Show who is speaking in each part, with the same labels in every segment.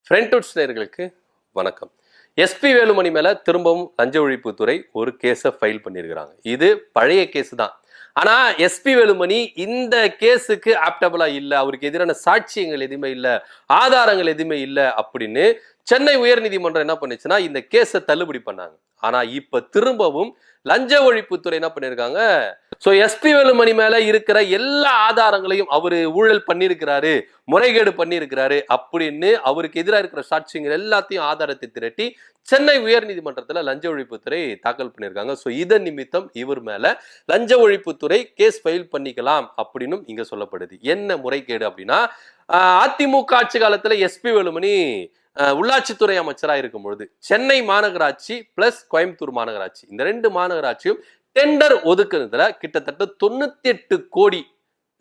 Speaker 1: ஃப்ரெண்ட்வுட்ஸ் நேயர்களுக்கு வணக்கம். எஸ்பி வேலுமணி மேல திரும்பவும் லஞ்ச ஒழிப்புத்துறை ஒரு கேஸை ஃபைல் பண்ணியிருக்கிறாங்க. இது பழைய கேஸ் தான். ஆனா எஸ்பி வேலுமணி இந்த கேஸுக்கு ஆப்டபிளா இல்ல, அவருக்கு எதிரான சாட்சியங்கள் எதுவுமே இல்ல, ஆதாரங்கள் எதுவுமே இல்ல அப்படின்னு சென்னை உயர்நீதிமன்றம் என்ன பண்ணுச்சுன்னா இந்த கேஸை தள்ளுபடி பண்ணாங்க. ஆனா இப்ப திரும்பவும் லஞ்ச ஒழிப்புத்துறை என்ன பண்ணிருக்காங்க, சோ எஸ்பி வேலுமணி மேல இருக்கிற எல்லா ஆதாரங்களையும் அவரு ஊழல் பண்ணிருக்கிறாரு, முறைகேடு பண்ணிருக்கிறாரு அப்படின்னு அவருக்கு எதிராக இருக்கிற சாட்சியங்கள் எல்லாத்தையும் ஆதாரத்தை திரட்டி சென்னை உயர் நீதிமன்றத்துல லஞ்ச ஒழிப்புத்துறை தாக்கல் பண்ணிருக்காங்க. சோ இதன் நிமித்தம் இவர் மேல லஞ்ச ஒழிப்புத்துறை கேஸ் ஃபைல் பண்ணிக்கலாம் அப்படின்னு இங்க சொல்லப்படுது. என்ன முறைகேடு அப்படின்னா, அதிமுக ஆட்சி காலத்துல எஸ்பி வேலுமணி உள்ளாட்சித்துறை அமைச்சரா இருக்கும் பொழுது சென்னை மாநகராட்சி பிளஸ் கோயம்புத்தூர் மாநகராட்சி இந்த ரெண்டு மாநகராட்சியும் டெண்டர் ஒதுக்குறதுல கிட்டத்தட்ட 98 கோடி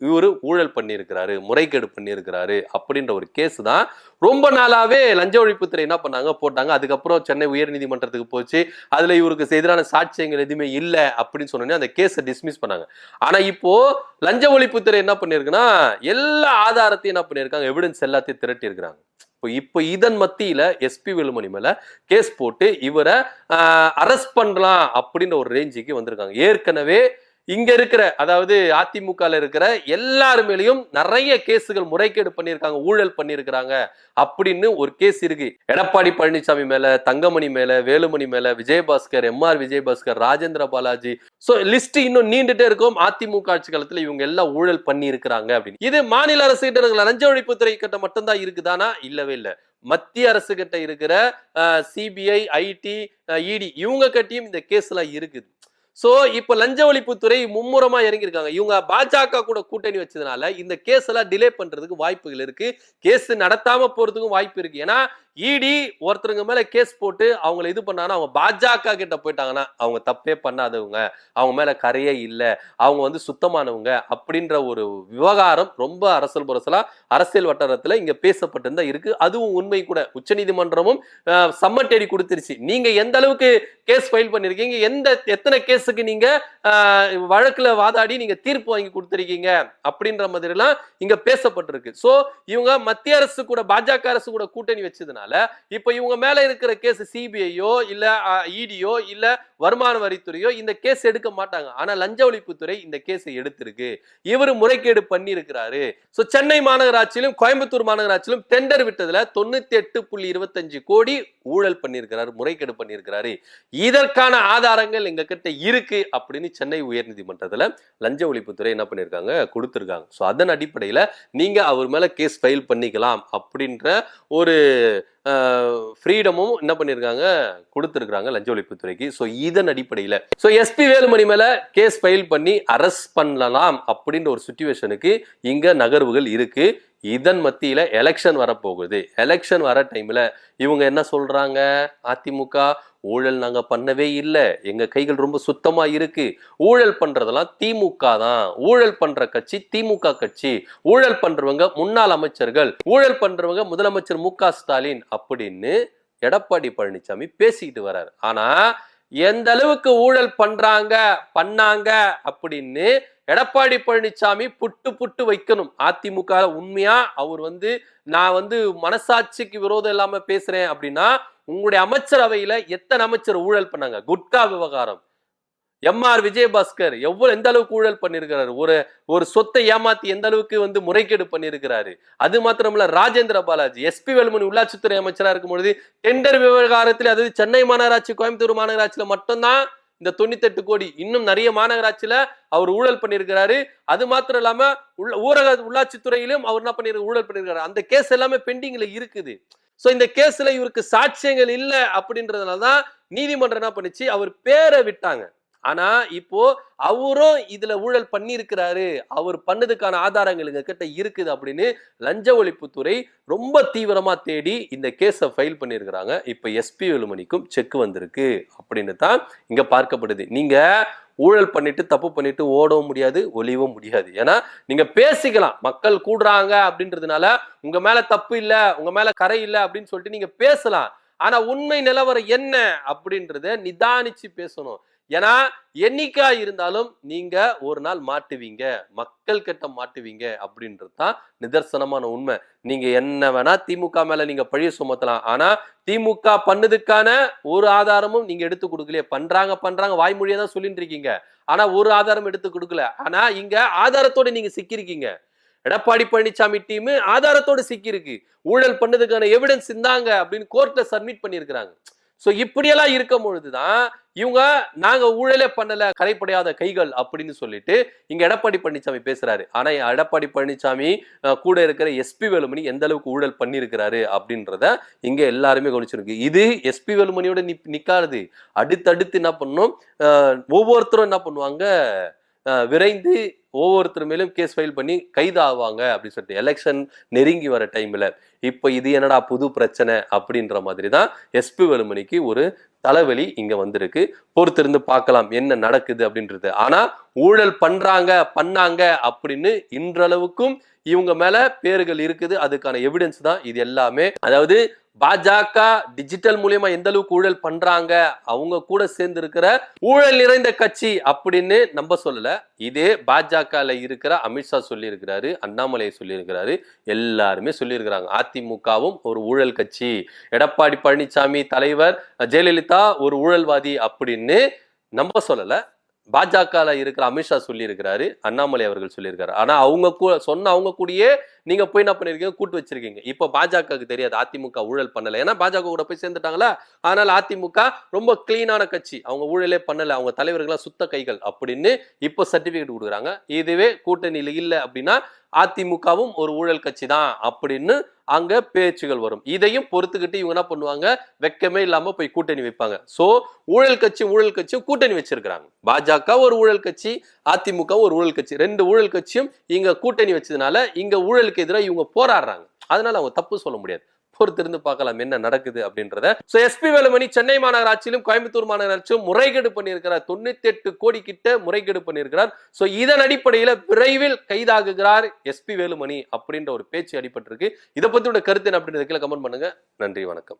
Speaker 1: இவரு ஊழல் பண்ணியிருக்கிறாரு, முறைகேடு பண்ணியிருக்கிறாரு அப்படின்ற ஒரு கேஸ் தான் ரொம்ப நாளாவே லஞ்ச ஒழிப்புத்துறை என்ன பண்ணாங்க போட்டாங்க. அதுக்கப்புறம் சென்னை உயர் நீதிமன்றத்துக்கு போச்சு. அதுல இவருக்கு எதிரான சாட்சியங்கள் எதுவுமே இல்லை அப்படின்னு சொன்னோன்னே அந்த கேஸை டிஸ்மிஸ் பண்ணாங்க. ஆனா இப்போ லஞ்ச ஒழிப்புத்துறை என்ன பண்ணிருக்குன்னா எல்லா ஆதாரத்தையும் என்ன பண்ணிருக்காங்க, எவிடன்ஸ் எல்லாத்தையும் திரட்டி இருக்கிறாங்க. இப்போ இதன் மத்தியில எஸ்பி வேலுமணி மேல கேஸ் போட்டு இவரை அரெஸ்ட் பண்ணலாம் அப்படின்ற ஒரு ரேஞ்சுக்கு வந்திருக்காங்க. ஏற்கனவே இங்க இருக்கிற அதாவது அதிமுக இருக்கிற எல்லாரு மேலேயும் நிறைய கேஸுகள் முறைகேடு பண்ணியிருக்காங்க, ஊழல் பண்ணியிருக்கிறாங்க அப்படின்னு ஒரு கேஸ் இருக்கு. எடப்பாடி பழனிசாமி மேல, தங்கமணி மேல, வேலுமணி மேல, Vijayabaskar, MR Vijayabaskar, Rajendra Balaji, so list இன்னும் நீண்டுட்டே இருக்கும். அதிமுக ஆட்சி காலத்துல இவங்க எல்லாம் ஊழல் பண்ணி இருக்கிறாங்க அப்படின்னு. இது மாநில அரசு கிட்ட இருக்கிற லஞ்ச ஒழிப்புத்துறை கிட்ட மட்டும்தான் இருக்குதானா? இல்லவே இல்லை. மத்திய அரசு கிட்ட இருக்கிற சிபிஐ, ஐடி, இடி இவங்க கிட்டயும் இந்த கேஸ் எல்லாம் இருக்குது. சோ இப்ப லஞ்ச ஒழிப்புத்துறை மும்முரமா இறங்கியிருக்காங்க. இவங்க பாஜக கூட கூட்டணி வச்சதுனால இந்த கேஸ் எல்லாம் டிலே பண்றதுக்கு வாய்ப்புகள் இருக்கு. கேஸ் நடத்தாம போறதுக்கும் வாய்ப்பு இருக்கு. ஏன்னா இடி ஒருத்தருங்க மேல கேஸ் போட்டு அவங்களை இது பண்ணாங்கன்னா அவங்க பாஜக கிட்ட போயிட்டாங்கன்னா அவங்க தப்பே பண்ணாதவங்க, அவங்க மேல கரையே இல்லை, அவங்க வந்து சுத்தமானவங்க அப்படின்ற ஒரு விவகாரம் ரொம்ப அரசியல் புரசலா அரசியல் வட்டாரத்துல இங்க பேசப்பட்டிருந்தா இருக்கு. அதுவும் உண்மை கூட. உச்ச நீதிமன்றமும் சம்மன் தேடி கொடுத்துருச்சு. நீங்க எந்த அளவுக்கு கேஸ் ஃபைல் பண்ணிருக்கீங்க, எத்தனை கேஸுக்கு நீங்க வழக்குல வாதாடி நீங்க தீர்ப்பு வாங்கி கொடுத்திருக்கீங்க அப்படின்ற மாதிரி எல்லாம் இங்க பேசப்பட்டிருக்கு. சோ இவங்க மத்திய அரசு கூட பாஜக அரசு கூட கூட்டணி வச்சதுனால இப்ப இவங்க மேல இருக்கிற கேஸ் சிபிஐயோ இல்ல இடியோ இல்ல வருமான வரித்துறையோ இந்த கேஸ் எடுக்க மாட்டாங்க. ஆனா லஞ்ச ஒழிப்புத்துறை இந்த கேஸை எடுத்திருக்கு. இவர் முறைகேடு பண்ணி இருக்கிறாரு. சோ சென்னை மாநகராட்சியிலும் கோயம்புத்தூர் மாநகராட்சியிலும் டெண்டர் விட்டதுல 98.25 கோடி ஊழல் பண்ணியிருக்கிறாரு, முறைகேடு பண்ணியிருக்கிறாரு. இதற்கான ஆதாரங்கள் எங்க கிட்ட இருக்கு அப்படின்னு சென்னை உயர் நீதிமன்றத்துல லஞ்ச ஒழிப்புத்துறை என்ன பண்ணிருக்காங்க, கொடுத்திருக்காங்க. சோ அதன் அடிப்படையில நீங்க அவர் மேல கேஸ் ஃபைல் பண்ணிக்கலாம் அப்படின்ற ஒரு ஃப்ரீடமும் என்ன பண்ணிருக்காங்க, கொடுத்திருக்காங்க லஞ்ச ஒழிப்புத்துறைக்கு. சோ இதன் அடிப்படையில சோ எஸ்பி வேலுமணி மேல கேஸ் ஃபைல் பண்ணி அரெஸ்ட் பண்ணலாம் அப்படின்ற ஒரு சிச்சுவேஷனுக்கு இங்க நகர்வுகள் இருக்கு. இதன் மத்தியில எலெக்ஷன் வரப்போகுது. எலெக்ஷன் வர டைம்ல இவங்க என்ன சொல்றாங்க, அதிமுக ஊழல் நாங்க பண்ணவே இல்லை, எங்க கைகள் ரொம்ப சுத்தமா இருக்கு, ஊழல் பண்றதெல்லாம் திமுக தான், ஊழல் பண்ற கட்சி திமுக கட்சி, ஊழல் பண்றவங்க முன்னாள் அமைச்சர்கள், ஊழல் பண்றவங்க முதலமைச்சர் மு.க. ஸ்டாலின் அப்படின்னு எடப்பாடி பழனிசாமி பேசிக்கிட்டு வர்றாரு. ஆனா எந்த அளவுக்கு ஊழல் பண்ணாங்க அப்படின்னு எடப்பாடி பழனிசாமி புட்டு வைக்கணும். அதிமுக உண்மையா அவர் நான் மனசாட்சிக்கு விரோதம் இல்லாம பேசுறேன் அப்படின்னா உங்களுடைய அமைச்சரவையில எத்தனை அமைச்சர் ஊழல் பண்ணாங்க? குட்கா விவகாரம், எம்ஆர் விஜயபாஸ்கர் எந்த அளவுக்கு ஊழல் பண்ணிருக்கிறாரு, ஒரு சொத்தை ஏமாத்தி எந்த அளவுக்கு முறைகேடு பண்ணிருக்கிறாரு. அது மாத்திரமல்ல ராஜேந்திர பாலாஜி, எஸ்பி வேலுமணி உள்ளாட்சித்துறை அமைச்சரா இருக்கும் பொழுது டெண்டர் விவகாரத்தில், அதாவது சென்னை மாநகராட்சி கோயம்புத்தூர் மாநகராட்சியில மட்டும்தான் இந்த 98 கோடி, இன்னும் நிறைய மாநகராட்சியில அவர் ஊழல் பண்ணிருக்கிறாரு. அது மாத்திரம் இல்லாம ஊரக உள்ளாட்சித்துறையிலும் அவர் என்ன பண்ணிருக்காரு, ஊழல் பண்ணிருக்காரு. அந்த கேஸ் எல்லாமே பெண்டிங்ல இருக்குது. சோ இந்த கேஸ்ல இவருக்கு சாட்சியங்கள் இல்ல அப்படின்றதுனாலதான் நீதிமன்றம் என்ன பண்ணுச்சு, அவர் பேரை விட்டாங்க. ஆனா இப்போ அவரும் இதுல ஊழல் பண்ணி இருக்கிறாரு, அவர் பண்ணதுக்கான ஆதாரங்கள் எங்க கிட்ட இருக்குது அப்படின்னு லஞ்ச ஒழிப்புத்துறை ரொம்ப தீவிரமா தேடி இந்த கேஸை ஃபைல் பண்ணிருக்கிறாங்க. இப்ப எஸ்பி வேலுமணிக்கும் செக் வந்திருக்கு அப்படின்னு தான் இங்க பார்க்கப்படுது. நீங்க ஊழல் பண்ணிட்டு தப்பு பண்ணிட்டு ஓடவும் முடியாது, ஒளியவும் முடியாது. ஏன்னா நீங்க பேசிக்கலாம், மக்கள் கூடுறாங்க அப்படின்றதுனால உங்க மேல தப்பு இல்ல, உங்க மேல கரை இல்ல அப்படின்னு சொல்லிட்டு நீங்க பேசலாம். ஆனா உண்மை நிலவரம் என்ன அப்படின்றத நிதானிச்சு பேசணும். ஏன்னா என்னைக்கா இருந்தாலும் நீங்க ஒரு நாள் மாட்டுவீங்க, மக்கள் கிட்ட மாட்டுவீங்க அப்படின்றது தான் நிதர்சனமான உண்மை. நீங்க என்ன வேணா திமுக மேல நீங்க பழிய சுமத்தலாம். ஆனா திமுக பண்ணதுக்கான ஒரு ஆதாரமும் நீங்க எடுத்து கொடுக்கலையே. பண்றாங்க வாய்மொழியா தான் சொல்லிட்டு இருக்கீங்க. ஆனா ஒரு ஆதாரம் எடுத்து கொடுக்கல. ஆனா இங்க ஆதாரத்தோட நீங்க சிக்கிருக்கீங்க. எடப்பாடி பழனிசாமி டீம் ஆதாரத்தோட சிக்கி இருக்கு. ஊழல் பண்ணதுக்கான எவிடன்ஸ் இந்தாங்க அப்படின்னு கோர்ட்ல சப்மிட் பண்ணியிருக்கிறாங்க. சோ இப்படியெல்லாம் இருக்கும் பொழுதுதான் இவங்க நாங்க ஊழலே பண்ணல, கரைப்படையாத கைகள் அப்படின்னு சொல்லிட்டு இங்க எடப்பாடி பழனிசாமி பேசுறாரு. ஆனா எடப்பாடி பழனிசாமி கூட இருக்கிற எஸ்பி வேலுமணி எந்த அளவுக்கு ஊழல் பண்ணியிருக்கிறாரு அப்படின்றத இங்க எல்லாருமே கவனிச்சிருக்கு. இது எஸ்பி வேலுமணியோட நிக்காது. அடுத்தடுத்து என்ன பண்ணும், ஒவ்வொருத்தரும் என்ன பண்ணுவாங்க, விரைந்து ஒவ்வொருத்தர் மேலும் கேஸ் ஃபைல் பண்ணி கைது ஆவாங்க அப்படின்னு சொல்லிட்டு எலெக்ஷன் நெருங்கி வர டைம்ல இப்ப இது என்னடா புது பிரச்சனை அப்படின்ற மாதிரி தான் எஸ்பி வேலுமணிக்கு ஒரு தலைவலி இங்க வந்திருக்கு. பொறுத்திருந்து பார்க்கலாம் என்ன நடக்குது அப்படின்றது. ஆனா ஊழல் பண்ணாங்க அப்படின்னு இன்றளவுக்கும் இவங்க மேல பேர்கள் இருக்குது. அதுக்கான எவிடன்ஸ் தான் இது எல்லாமே. அதாவது பாஜக டிஜிட்டல் மூலியமா எந்த அளவுக்கு ஊழல் பண்றாங்க, அவங்க கூட சேர்ந்து இருக்கிற ஊழல் நிறைந்த கட்சி அப்படின்னு நம்ம சொல்லல. இதே பாஜக இருக்கிற அமித்ஷா சொல்லி இருக்கிறாரு, அண்ணாமலை சொல்லி இருக்கிறாரு, எல்லாருமே சொல்லி இருக்கிறாங்க. அதிமுகவும் ஒரு ஊழல் கட்சி, எடப்பாடி பழனிசாமி தலைவர், ஜெயலலிதா ஒரு ஊழல்வாதி அப்படின்னு நம்ம சொல்லல. பாஜக இருக்கிற அமித்ஷா சொல்லி இருக்கிறாரு, அண்ணாமலை அவர்கள் சொல்லியிருக்காரு. ஆனா அவங்க கூடயே நீங்க போய் என்ன பண்ணிருக்கீங்க, கூட்டு வச்சிருக்கீங்க. இப்ப பாஜகவுக்கு தெரியாது அதிமுக ஊழல் பண்ணல, ஏன்னா பாஜக கூட போய் சேர்ந்துட்டாங்களா. அதனால அதிமுக ரொம்ப கிளீனான கட்சி, அவங்க ஊழலே பண்ணல, அவங்க தலைவர்களா சுத்த கைகள் அப்படின்னு இப்ப சர்டிபிகேட் கொடுக்குறாங்க. இதுவே கூட்டணியில இல்ல அப்படின்னா அதிமுகவும் ஒரு ஊழல் கட்சி தான் அப்படின்னு அங்க பேச்சுகள் வரும். இதையும் பொறுத்துக்கிட்டு இவங்க என்ன பண்ணுவாங்க, வெக்கமே இல்லாம போய் கூட்டணி வைப்பாங்க. சோ ஊழல் கட்சி கூட்டணி வச்சிருக்காங்க. பாஜக ஒரு ஊழல் கட்சி, அதிமுக ஒரு ஊழல் கட்சி, ரெண்டு ஊழல் கட்சியும் இங்க கூட்டணி வச்சதுனால இங்க ஊழலுக்கு எதிராக இவங்க போராடுறாங்க. அதனால அவங்க தப்பு சொல்ல முடியாது. பொறுத்திருந்து பார்க்கலாம் என்ன நடக்குது அப்படின்றத. சோ எஸ்பி வேலுமணி சென்னை மாநகராட்சியிலும் கோயம்புத்தூர் மாநகராட்சியும் முறைகேடு பண்ணியிருக்கிறார். 98 கோடி கிட்ட முறைகேடு பண்ணியிருக்கிறார். சோ இதன் அடிப்படையில விரைவில் கைதாகுகிறார் எஸ்பி வேலுமணி அப்படின்ற ஒரு பேச்சு அடிபட்டிருக்கு. இதை பத்தியோட கருத்து என்ன அப்படின்றத கீழே கமெண்ட் பண்ணுங்க. நன்றி, வணக்கம்.